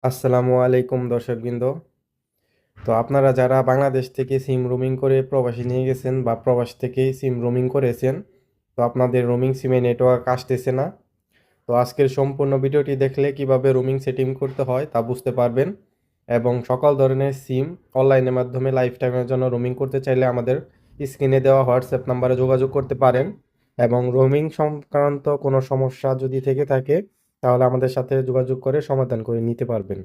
আসসালামু আলাইকুম দর্শকবৃন্দ। তো আপনারা যারা বাংলাদেশ থেকে সিম রোমিং করে প্রবাসী নিয়ে গেছেন বা প্রবাস থেকে সিম রোমিং করেছেন, তো আপনাদের রোমিং সিমে নেটওয়ার্ক আসতেছে না। তো আজকের সম্পূর্ণ ভিডিওটি দেখলে কিভাবে রোমিং সেটিং করতে হয় তা বুঝতে পারবেন, এবং সকল ধরনের সিম অনলাইনের মাধ্যমে লাইফ টাইমের জন্য রোমিং করতে চাইলে আমাদের স্ক্রিনে দেওয়া হোয়াটসঅ্যাপ নাম্বারে যোগাযোগ করতে পারেন। এবং রোমিং সংক্রান্ত কোনো সমস্যা যদি থেকে থাকে তাহলে আমাদের সাথে যোগাযোগ করে সমাধান করে নিতে পারবেন।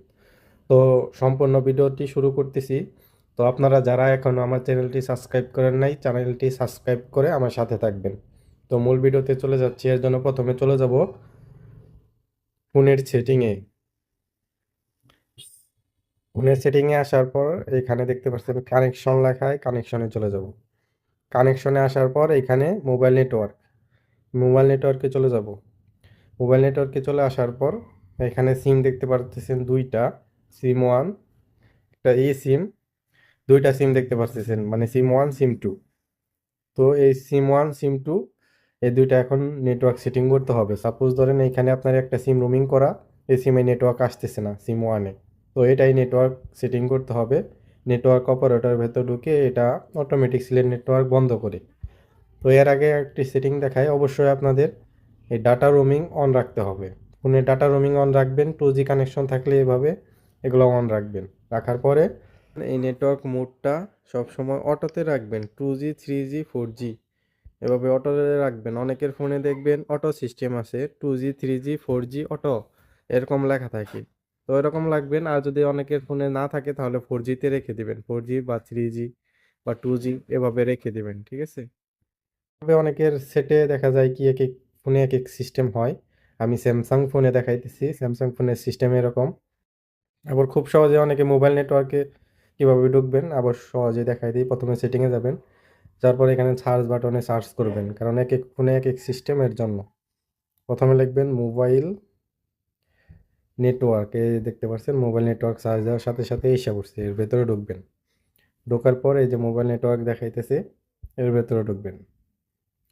তো সম্পূর্ণ ভিডিওটি শুরু করতেছি। তো আপনারা যারা এখনও আমার চ্যানেলটি সাবস্ক্রাইব করেন নাই, চ্যানেলটি সাবস্ক্রাইব করে আমার সাথে থাকবেন। তো মূল ভিডিওতে চলে যাচ্ছি। এর জন্য প্রথমে চলে যাব ফোনের সেটিংয়ে। ফোনের সেটিংয়ে আসার পর এখানে দেখতে পাচ্ছেন কানেকশন লেখায়, কানেকশনে চলে যাব। কানেকশনে আসার পর এখানে মোবাইল নেটওয়ার্ক, মোবাইল নেটওয়ার্কে চলে যাব। মোবাইল নেটওয়ার্কে চলে আসার পর এখানে সিম দেখতে পাচ্ছেন দুইটা, সিম ওয়ান, একটা এই সিম, দুইটা সিম দেখতে পাচ্ছেন, মানে সিম ওয়ান সিম টু। তো এই সিম ওয়ান সিম টু এই দুইটা এখন নেটওয়ার্ক সেটিং করতে হবে। সাপোজ ধরেন এখানে আপনার একটা সিম রোমিং করা, এই সিমে নেটওয়ার্ক আসতেছে না সিম ওয়ানে, তো এটাই নেটওয়ার্ক সেটিং করতে হবে। নেটওয়ার্ক অপারেটর ভেতর ঢুকে এটা অটোমেটিক সিলেক্ট নেটওয়ার্ক বন্ধ করে। তো এর আগে একটি সেটিং দেখায়, অবশ্যই আপনাদের এই ডাটা রোমিং অন রাখতে হবে। ফোনে ডাটা রোমিং অন রাখবেন, 2G কানেকশন থাকলে এভাবে এগুলো অন রাখবেন। রাখার পরে এই নেটওয়ার্ক মোডটা সবসময় অটোতে রাখবেন, 2G 3G 4G এভাবে অটোতে রাখবেন। অনেকের ফোনে দেখবেন অটো সিস্টেম আছে, 2G 3G 4G অটো এরকম লেখা থাকে। তো এরকম রাখবেন। আর যদি অনেকের ফোনে না থাকে তাহলে 4Gতে রেখে দিবেন, 4G বা 3G বা 2G এভাবে রেখে দিবেন, ঠিক আছে। তবে অনেকের সেটে দেখা যায় কি এক এক ফোনে এক এক সিস্টেম হয়। আমি স্যামসাং ফোনে দেখাইতেছি, স্যামসাং ফোনের সিস্টেম এরকম। আবার খুব সহজে অনেকে মোবাইল নেটওয়ার্কে কীভাবে ঢুকবেন আবার সহজে দেখাই দিই। প্রথমে সেটিংয়ে যাবেন, তারপর এখানে সার্চ বাটনে সার্চ করবেন, কারণ এক এক ফোনে এক এক সিস্টেমের জন্য। প্রথমে লিখবেন মোবাইল নেটওয়ার্ক, এই দেখতে পাচ্ছেন মোবাইল নেটওয়ার্ক সার্চ দেওয়ার সাথে সাথে এসে পড়ছে, এর ভেতরে ঢুকবেন। ঢোকার পর এই যে মোবাইল নেটওয়ার্ক দেখাইতেছে, এর ভেতরে ঢুকবেন।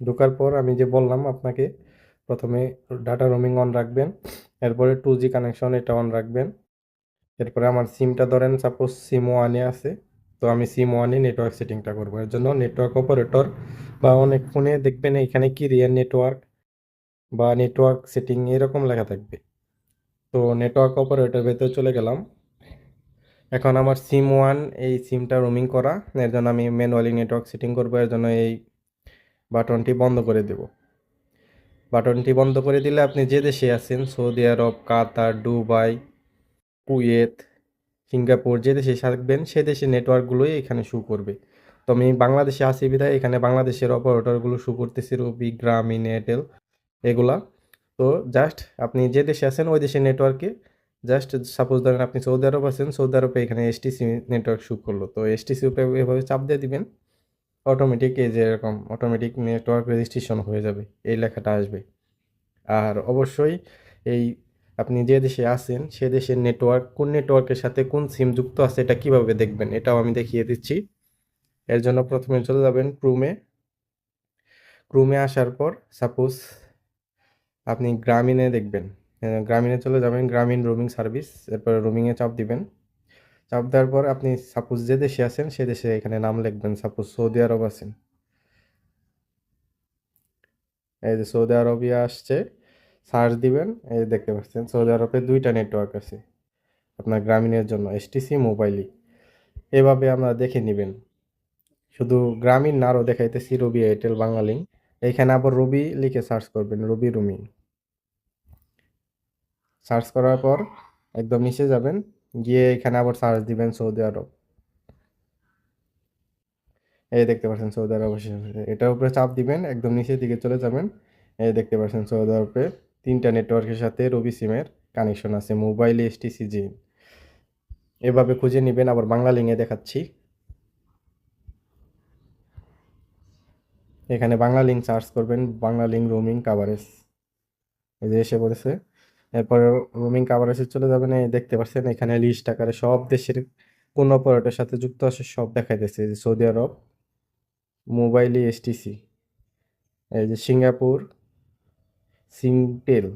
ঢোকার পর আমি যে বললাম আপনাকে, প্রথমে ডাটা রোমিং অন রাখবেন, এরপরে 2G কানেকশন এটা অন রাখবেন। এরপরে আমার সিমটা ধরেন সাপোজ সিম ওয়ানে আছে, তো আমি সিম ওয়ানে নেটওয়ার্ক সেটিংটা করবো। এর জন্য নেটওয়ার্ক অপারেটর বা অনেক ফোনে দেখবেন এখানে ক্যারিয়ার নেটওয়ার্ক বা নেটওয়ার্ক সেটিং এরকম লেখা থাকবে। তো নেটওয়ার্ক অপারেটর ভেতরে চলে গেলাম। এখন আমার সিম ওয়ান এই সিমটা রোমিং করা, এর জন্য আমি ম্যানুয়ালি নেটওয়ার্ক সেটিং করবো। এর জন্য এই বাটনটি বন্ধ করে দেব। বাটনটি বন্ধ করে দিলে আপনি যে দেশে আছেন, সৌদি আরব, কাতার, দুবাই, কুয়েত, সিঙ্গাপুর, যে দেশে থাকবেন সে দেশের নেটওয়ার্কগুলোই এখানে শো করবে। তো আমি বাংলাদেশে আছি বিধায় এখানে বাংলাদেশের অপারেটরগুলো শো করতেছে, রবি, গ্রামীণ, এয়ারটেল এগুলা। তো জাস্ট আপনি যে দেশে আছেন ওই দেশের নেটওয়ার্কে, জাস্ট সাপোজ ধরেন আপনি সৌদি আরব আছেন, সৌদি আরবে এখানে এসটিসি নেটওয়ার্ক শো করলো, তো এসটিসি উপরে এভাবে চাপ দিয়ে দিবেন, অটোমেটিক এই যে এরকম অটোমেটিক নেটওয়ার্ক রেজিস্ট্রেশন হয়ে যাবে, এই লেখাটা আসবে। আর অবশ্যই এই আপনি যে দেশে আছেন সে দেশের নেটওয়ার্ক, কোন নেটওয়ার্কের সাথে কোন সিম যুক্ত আছে এটা কিভাবে দেখবেন এটাও আমি দেখিয়ে দিচ্ছি। এর জন্য প্রথমে চলে যাবেন ক্রোমে। ক্রোমে আসার পর সাপোজ আপনি গ্রামীণে দেখবেন, গ্রামীণে চলে যাবেন, গ্রামীণ রোমিং সার্ভিস, এরপরে রোমিংয়ে চাপ দিবেন। চাপ দেওয়ার পর আপনি সাপোজ যে দেশে আছেন সে দেশে এখানে নাম লিখবেন, সাপোজ সৌদি আরব আছেন, এই যে সৌদি আরবিয়া আসছে, সার্চ দিবেন, এই দেখতে পাচ্ছেন সৌদি আরবে দুইটা নেটওয়ার্ক আছে আপনার গ্রামীণের জন্য, এসটিসি মোবাইলই। এভাবে আমরা দেখে নেবেন। শুধু গ্রামীণ না, আরও দেখাইতেছি রবি, এয়ারটেল, বাংলালিংক। এইখানে আবার রবি লিখে সার্চ করবেন, রবি রুমি। সার্চ করার পর একদম নিচে যাবেন, গিয়ে এখানে আবার সার্চ দিবেন সৌদি আরব। এই দেখতে পাচ্ছেন সৌদি আরব এসেছে। এটার উপরে চাপ দিবেন, একদম নিচের দিকে চলে যাবেন। এই দেখতে পাচ্ছেন সৌদি আরবে তিনটা নেটওয়ার্কের সাথে রবি সিমের কানেকশন আছে, মোবাইল, এসটিসি, জি। এভাবে খুঁজে নেবেন। আবার বাংলা লিঙ্কে দেখাচ্ছি, এখানে বাংলা লিঙ্ক সার্চ করবেন, বাংলা লিঙ্ক রোমিং কাভারেজ, এই যে এসে পড়েছে। এরপরে রোমিং কাভারেজে চলে যাবেন, এই দেখতে পাচ্ছেন এখানে লিস্ট আকারে সব দেশের কোন অপারেটরের সাথে যুক্ত আছে সব দেখাইতেছে। এই যে সৌদি আরব, মোবাইলি, এসটিসি, এই যে সিঙ্গাপুর, সিংটেল,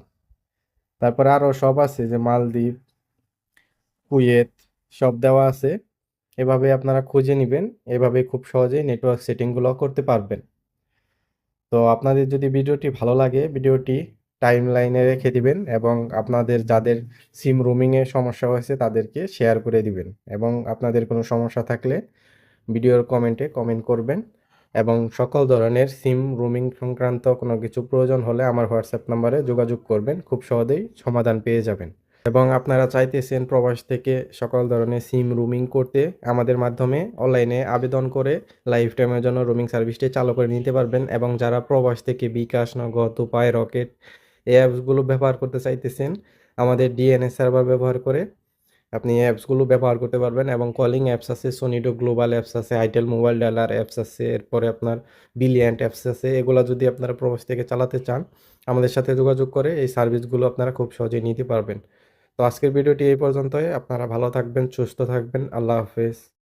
তারপরে আরও সব আছে যে মালদ্বীপ, কুয়েত সব দেওয়া আছে। এভাবে আপনারা খুঁজে নিবেন। এভাবে খুব সহজেই নেটওয়ার্ক সেটিংগুলো করতে পারবেন। তো আপনাদের যদি ভিডিওটি ভালো লাগে, ভিডিওটি টাইমলাইনে রেখে দিবেন এবং আপনাদের যাদের সিম রোমিংয়ে সমস্যা হয়েছে তাদেরকে শেয়ার করে দিবেন এবং আপনাদের কোনো সমস্যা থাকলে ভিডিওর কমেন্টে কমেন্ট করবেন এবং সকল ধরনের সিম রোমিং সংক্রান্ত কোনো কিছু প্রয়োজন হলে আমার হোয়াটসঅ্যাপ নাম্বারে যোগাযোগ করবেন। খুব সহজেই সমাধান পেয়ে যাবেন। এবং আপনারা চাইতেছেন প্রবাস থেকে সকল ধরনের সিম রোমিং করতে, আমাদের মাধ্যমে অনলাইনে আবেদন করে লাইফ টাইমের জন্য রোমিং সার্ভিসটি চালু করে নিতে পারবেন এবং যারা প্রবাস থেকে বিকাশ, নগদ, উপায়, রকেট এই অ্যাপসগুলো ব্যবহার করতে চাইতেছেন, আমাদের ডিএনএস সার্ভার ব্যবহার করে আপনি এই অ্যাপসগুলো ব্যবহার করতে পারবেন এবং কলিং অ্যাপস আছে, সোনিডো গ্লোবাল অ্যাপস আছে, আইটেল মোবাইল ডায়ালার অ্যাপস আছে, এরপরে আপনার বিলিয়্যান্ট অ্যাপস আছে। এগুলা যদি আপনারা প্রবাস থেকে চালাতে চান, আমাদের সাথে যোগাযোগ করে এই সার্ভিসগুলো আপনারা খুব সহজেই নিতে পারবেন। তো আজকের ভিডিওটি এই পর্যন্তই। আপনারা ভালো থাকবেন, সুস্থ থাকবেন। আল্লাহ হাফেজ।